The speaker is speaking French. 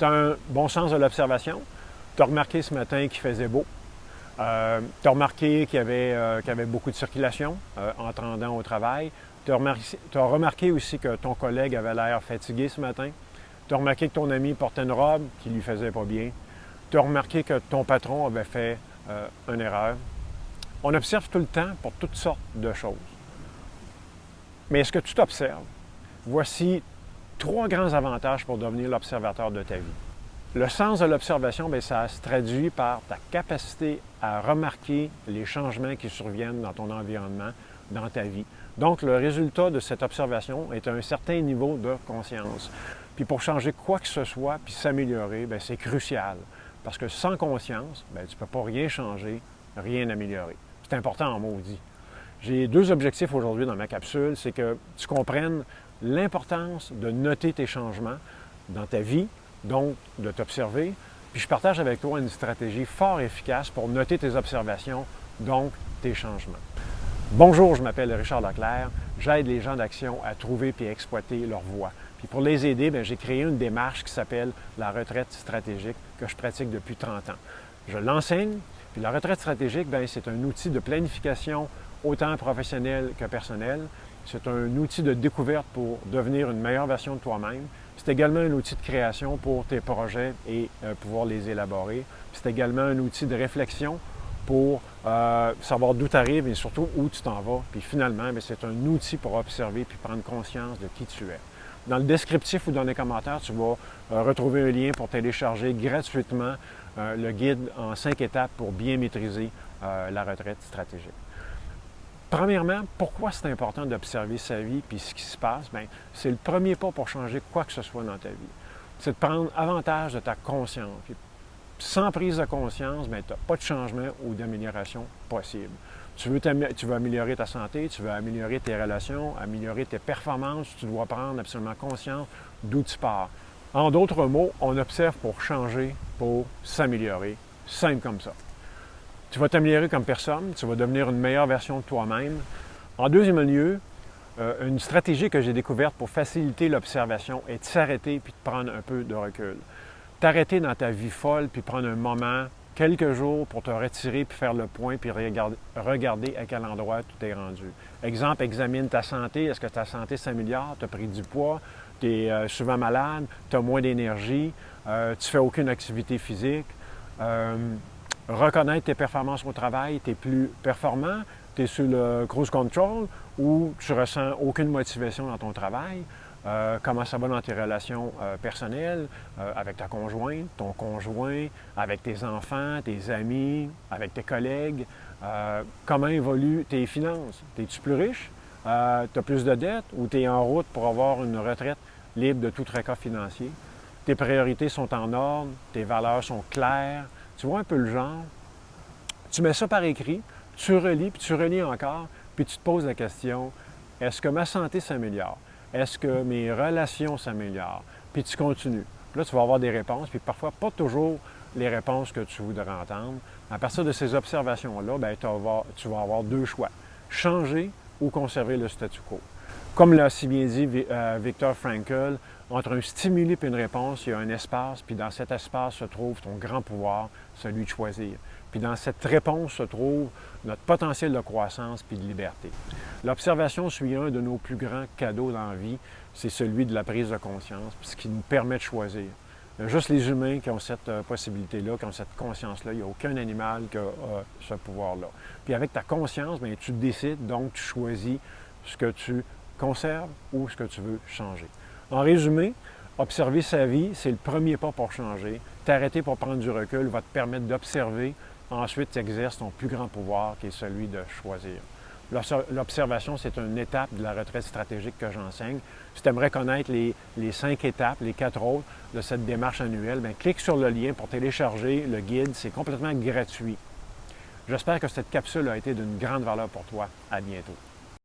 Tu as un bon sens de l'observation. Tu as remarqué ce matin qu'il faisait beau. Tu as remarqué qu'il y avait beaucoup de circulation en te rendant au travail. Tu as remarqué aussi que ton collègue avait l'air fatigué ce matin. Tu as remarqué que ton ami portait une robe qui ne lui faisait pas bien. Tu as remarqué que ton patron avait fait une erreur. On observe tout le temps pour toutes sortes de choses. Mais est-ce que tu t'observes? Voici 3 grands avantages pour devenir l'observateur de ta vie. Le sens de l'observation, ça se traduit par ta capacité à remarquer les changements qui surviennent dans ton environnement, dans ta vie. Donc, le résultat de cette observation est un certain niveau de conscience. Puis pour changer quoi que ce soit, puis s'améliorer, c'est crucial. Parce que sans conscience, tu ne peux pas rien changer, rien améliorer. C'est important en maudit. J'ai 2 objectifs aujourd'hui dans ma capsule, c'est que tu comprennes l'importance de noter tes changements dans ta vie, donc de t'observer. Puis je partage avec toi une stratégie fort efficace pour noter tes observations, donc tes changements. Bonjour, je m'appelle Richard Leclerc. J'aide les gens d'action à trouver et exploiter leur voie. Puis pour les aider, j'ai créé une démarche qui s'appelle la retraite stratégique que je pratique depuis 30 ans. Je l'enseigne, puis la retraite stratégique, c'est un outil de planification autant professionnel que personnel. C'est un outil de découverte pour devenir une meilleure version de toi-même. C'est également un outil de création pour tes projets et pouvoir les élaborer. C'est également un outil de réflexion pour savoir d'où tu arrives et surtout où tu t'en vas. Puis finalement, c'est un outil pour observer puis prendre conscience de qui tu es. Dans le descriptif ou dans les commentaires, tu vas retrouver un lien pour télécharger gratuitement le guide en 5 étapes pour bien maîtriser la retraite stratégique. Premièrement, pourquoi c'est important d'observer sa vie et ce qui se passe? C'est le premier pas pour changer quoi que ce soit dans ta vie. C'est de prendre avantage de ta conscience. Puis, sans prise de conscience, tu n'as pas de changement ou d'amélioration possible. Tu veux améliorer ta santé, tu veux améliorer tes relations, améliorer tes performances, tu dois prendre absolument conscience d'où tu pars. En d'autres mots, on observe pour changer, pour s'améliorer. Simple comme ça. Tu vas t'améliorer comme personne, tu vas devenir une meilleure version de toi-même. En deuxième lieu, une stratégie que j'ai découverte pour faciliter l'observation est de s'arrêter puis de prendre un peu de recul. T'arrêter dans ta vie folle puis prendre un moment, quelques jours pour te retirer puis faire le point puis regarder à quel endroit tu t'es rendu. Exemple, examine ta santé. Est-ce que ta santé s'améliore? Tu as pris du poids? Tu es souvent malade? Tu as moins d'énergie? Tu ne fais aucune activité physique? Reconnaître tes performances au travail, tu es plus performant, tu es sur le cruise control ou tu ressens aucune motivation dans ton travail. Comment ça va dans tes relations personnelles, avec ta conjointe, ton conjoint, avec tes enfants, tes amis, avec tes collègues. Comment évoluent tes finances? Es-tu plus riche? Tu as plus de dettes ou tu es en route pour avoir une retraite libre de tout tracas financier? Tes priorités sont en ordre, tes valeurs sont claires. Tu vois un peu le genre, tu mets ça par écrit, tu relis, puis tu relis encore, puis tu te poses la question, est-ce que ma santé s'améliore? Est-ce que mes relations s'améliorent? Puis tu continues. Puis là, tu vas avoir des réponses, puis parfois pas toujours les réponses que tu voudrais entendre. À partir de ces observations-là, tu vas avoir 2 choix, changer ou conserver le statu quo. Comme l'a si bien dit Viktor Frankl, entre un stimuli et une réponse, il y a un espace, puis dans cet espace se trouve ton grand pouvoir, celui de choisir. Puis dans cette réponse se trouve notre potentiel de croissance puis de liberté. L'observation suit un de nos plus grands cadeaux dans la vie, c'est celui de la prise de conscience, ce qui nous permet de choisir. Il y a juste les humains qui ont cette possibilité-là, qui ont cette conscience-là. Il n'y a aucun animal qui a ce pouvoir-là. Puis avec ta conscience, tu décides, donc tu choisis ce que tu conserves ou ce que tu veux changer. En résumé, observer sa vie, c'est le premier pas pour changer. T'arrêter pour prendre du recul va te permettre d'observer. Ensuite, tu exerces ton plus grand pouvoir, qui est celui de choisir. L'observation, c'est une étape de la retraite stratégique que j'enseigne. Si tu aimerais connaître les 5 étapes, les 4 autres de cette démarche annuelle, clique sur le lien pour télécharger le guide. C'est complètement gratuit. J'espère que cette capsule a été d'une grande valeur pour toi. À bientôt.